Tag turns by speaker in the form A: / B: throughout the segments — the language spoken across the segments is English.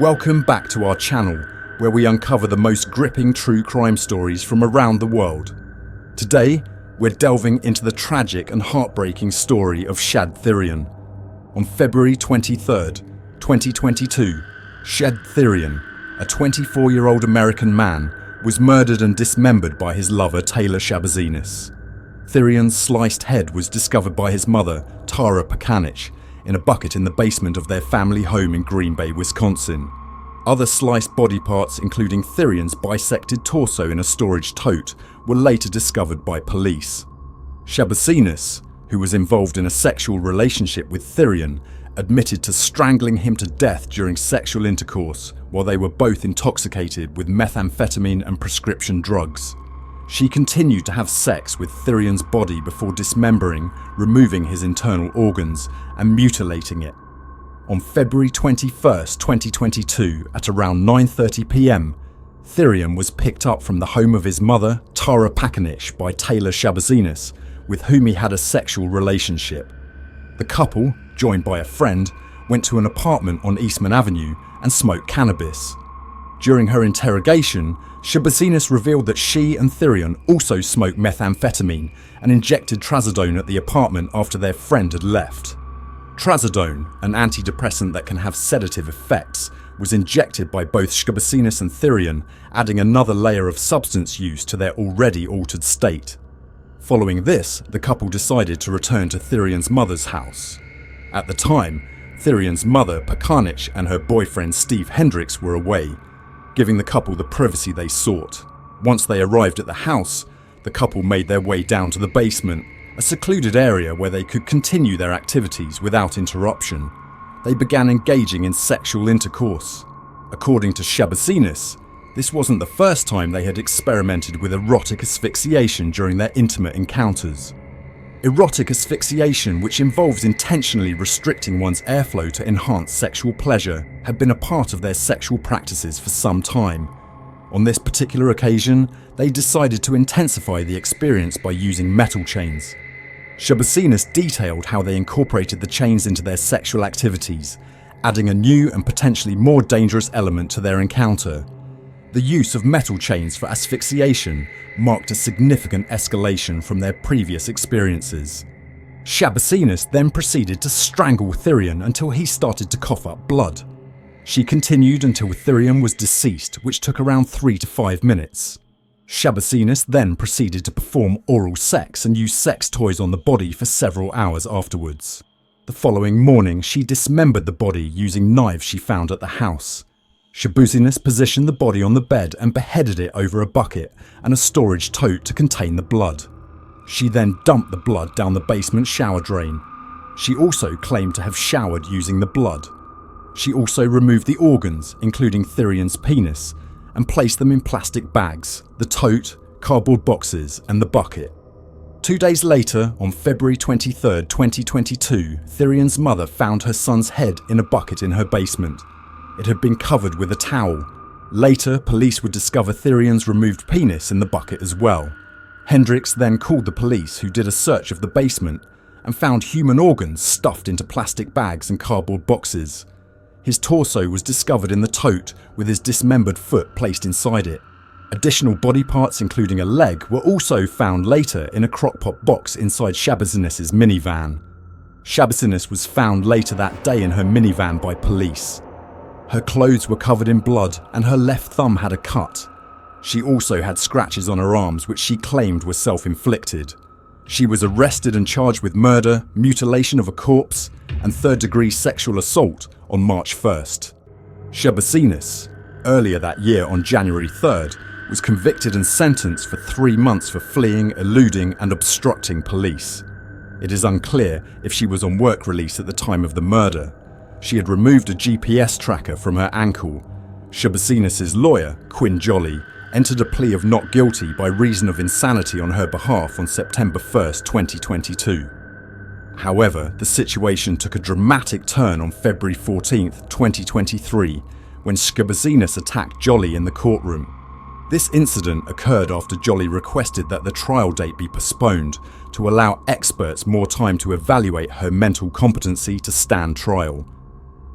A: Welcome back to our channel, where we uncover the most gripping true crime stories from around the world. Today, we're delving into the tragic and heartbreaking story of Shad Thirion. On February 23rd, 2022, Shad Thirion, a 24-year-old American man, was murdered and dismembered by his lover Taylor Schabusiness. Thirion's sliced head was discovered by his mother, Tara Pakanich, in a bucket in the basement of their family home in Green Bay, Wisconsin. Other sliced body parts, including Thirion's bisected torso in a storage tote, were later discovered by police. Schabusiness, who was involved in a sexual relationship with Thirion, admitted to strangling him to death during sexual intercourse while they were both intoxicated with methamphetamine and prescription drugs. She continued to have sex with Thirion's body before dismembering, removing his internal organs, and mutilating it. On February 21st, 2022, at around 9:30 p.m, Thirion was picked up from the home of his mother, Tara Pakanich, by Taylor Schabusiness, with whom he had a sexual relationship. The couple, joined by a friend, went to an apartment on Eastman Avenue and smoked cannabis. During her interrogation, Schabusiness revealed that she and Thirion also smoked methamphetamine and injected trazodone at the apartment after their friend had left. Trazodone, an antidepressant that can have sedative effects, was injected by both Schabusiness and Thirion, adding another layer of substance use to their already altered state. Following this, the couple decided to return to Thirion's mother's house. At the time, Thirion's mother, Pakanich, and her boyfriend, Steve Hendricks, were away, giving the couple the privacy they sought. Once they arrived at the house, the couple made their way down to the basement, a secluded area where they could continue their activities without interruption. They began engaging in sexual intercourse. According to Schabusiness, this wasn't the first time they had experimented with erotic asphyxiation during their intimate encounters. Erotic asphyxiation, which involves intentionally restricting one's airflow to enhance sexual pleasure, had been a part of their sexual practices for some time. On this particular occasion, they decided to intensify the experience by using metal chains. Schabusiness detailed how they incorporated the chains into their sexual activities, adding a new and potentially more dangerous element to their encounter. The use of metal chains for asphyxiation marked a significant escalation from their previous experiences. Schabusiness then proceeded to strangle Thirion until he started to cough up blood. She continued until Thirion was deceased, which took around 3 to 5 minutes. Schabusiness then proceeded to perform oral sex and use sex toys on the body for several hours afterwards. The following morning, she dismembered the body using knives she found at the house. Schabusiness positioned the body on the bed and beheaded it over a bucket and a storage tote to contain the blood. She then dumped the blood down the basement shower drain. She also claimed to have showered using the blood. She also removed the organs, including Thirion's penis, and placed them in plastic bags, the tote, cardboard boxes, and the bucket. 2 days later, on February 23rd, 2022, Thirion's mother found her son's head in a bucket in her basement. It had been covered with a towel. Later, police would discover Thirion's removed penis in the bucket as well. Hendricks then called the police, who did a search of the basement and found human organs stuffed into plastic bags and cardboard boxes. His torso was discovered in the tote with his dismembered foot placed inside it. Additional body parts, including a leg, were also found later in a crockpot box inside Schabusiness's minivan. Schabusiness was found later that day in her minivan by police. Her clothes were covered in blood and her left thumb had a cut. She also had scratches on her arms which she claimed were self-inflicted. She was arrested and charged with murder, mutilation of a corpse, and third-degree sexual assault on March 1st. Schabusiness, earlier that year on January 3rd, was convicted and sentenced for 3 months for fleeing, eluding, and obstructing police. It is unclear if she was on work release at the time of the murder. She had removed a GPS tracker from her ankle. Schabusiness's lawyer, Quinn Jolly, entered a plea of not guilty by reason of insanity on her behalf on September 1st, 2022. However, the situation took a dramatic turn on February 14th, 2023, when Schabusiness attacked Jolly in the courtroom. This incident occurred after Jolly requested that the trial date be postponed to allow experts more time to evaluate her mental competency to stand trial.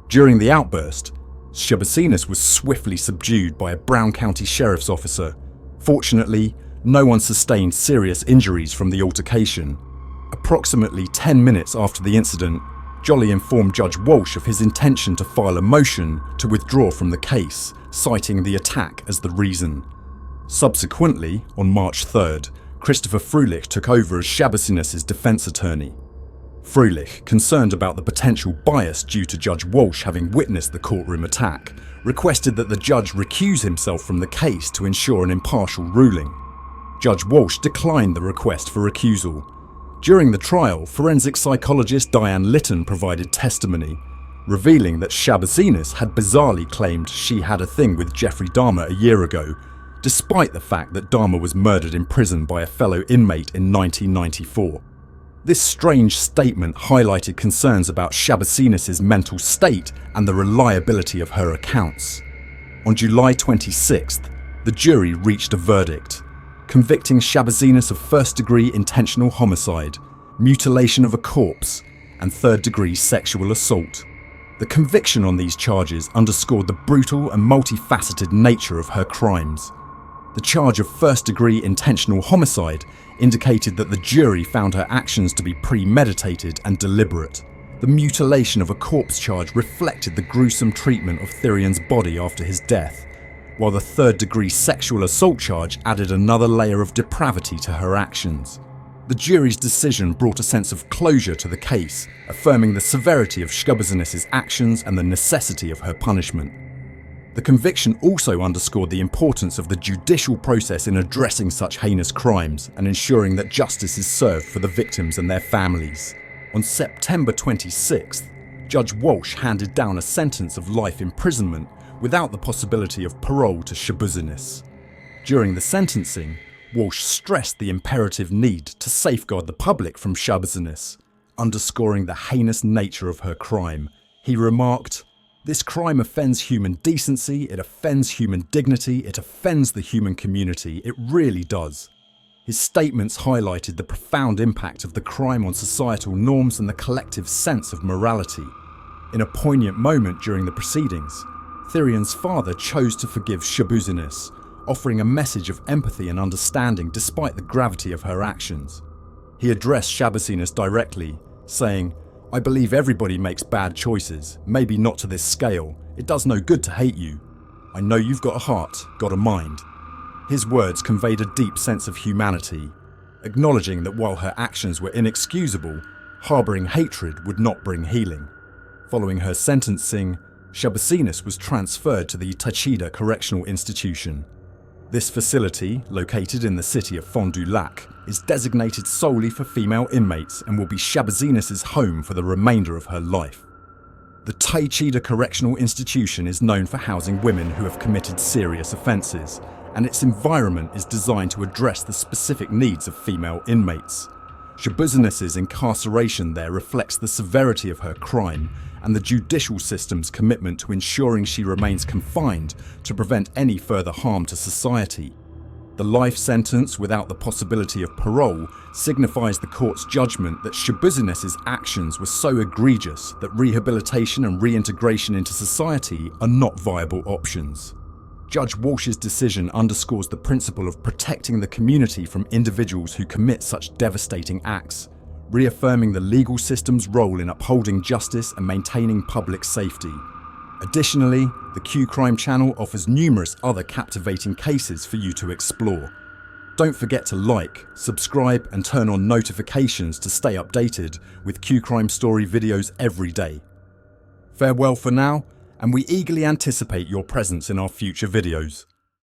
A: During the outburst, Schabusiness was swiftly subdued by a Brown County sheriff's officer. Fortunately, no one sustained serious injuries from the altercation. Approximately 10 minutes after the incident, Jolly informed Judge Walsh of his intention to file a motion to withdraw from the case, citing the attack as the reason. Subsequently, on March 3rd, Christopher Frulich took over as Schabusiness's defense attorney. Frulich, concerned about the potential bias due to Judge Walsh having witnessed the courtroom attack, requested that the judge recuse himself from the case to ensure an impartial ruling. Judge Walsh declined the request for recusal. During the trial, forensic psychologist Diane Litton provided testimony, revealing that Schabusiness had bizarrely claimed she had a thing with Jeffrey Dahmer a year ago, despite the fact that Dahmer was murdered in prison by a fellow inmate in 1994. This strange statement highlighted concerns about Schabusiness's mental state and the reliability of her accounts. On July 26th, the jury reached a verdict, convicting Schabusiness of first-degree intentional homicide, mutilation of a corpse, and third-degree sexual assault. The conviction on these charges underscored the brutal and multifaceted nature of her crimes. The charge of first-degree intentional homicide indicated that the jury found her actions to be premeditated and deliberate. The mutilation of a corpse charge reflected the gruesome treatment of Thirian's body after his death, while the third-degree sexual assault charge added another layer of depravity to her actions. The jury's decision brought a sense of closure to the case, affirming the severity of Schabusiness's actions and the necessity of her punishment. The conviction also underscored the importance of the judicial process in addressing such heinous crimes and ensuring that justice is served for the victims and their families. On September 26th, Judge Walsh handed down a sentence of life imprisonment without the possibility of parole to Schabusiness. During the sentencing, Walsh stressed the imperative need to safeguard the public from Schabusiness, underscoring the heinous nature of her crime. He remarked, "This crime offends human decency, it offends human dignity, it offends the human community, it really does." His statements highlighted the profound impact of the crime on societal norms and the collective sense of morality. In a poignant moment during the proceedings, Thirian's father chose to forgive Schabusiness, offering a message of empathy and understanding despite the gravity of her actions. He addressed Schabusiness directly, saying, "I believe everybody makes bad choices, maybe not to this scale. It does no good to hate you. I know you've got a heart, got a mind." His words conveyed a deep sense of humanity, acknowledging that while her actions were inexcusable, harbouring hatred would not bring healing. Following her sentencing, Schabusiness was transferred to the Tachida Correctional Institution. This facility, located in the city of Fond du Lac, is designated solely for female inmates and will be Schabusiness's home for the remainder of her life. The Tachida Correctional Institution is known for housing women who have committed serious offences, and its environment is designed to address the specific needs of female inmates. Schabusiness's incarceration there reflects the severity of her crime and the judicial system's commitment to ensuring she remains confined to prevent any further harm to society. The life sentence without the possibility of parole signifies the court's judgment that Schabusiness's actions were so egregious that rehabilitation and reintegration into society are not viable options. Judge Walsh's decision underscores the principle of protecting the community from individuals who commit such devastating acts, reaffirming the legal system's role in upholding justice and maintaining public safety. Additionally, the Q Crime channel offers numerous other captivating cases for you to explore. Don't forget to like, subscribe and turn on notifications to stay updated with Q Crime story videos every day. Farewell for now, and we eagerly anticipate your presence in our future videos.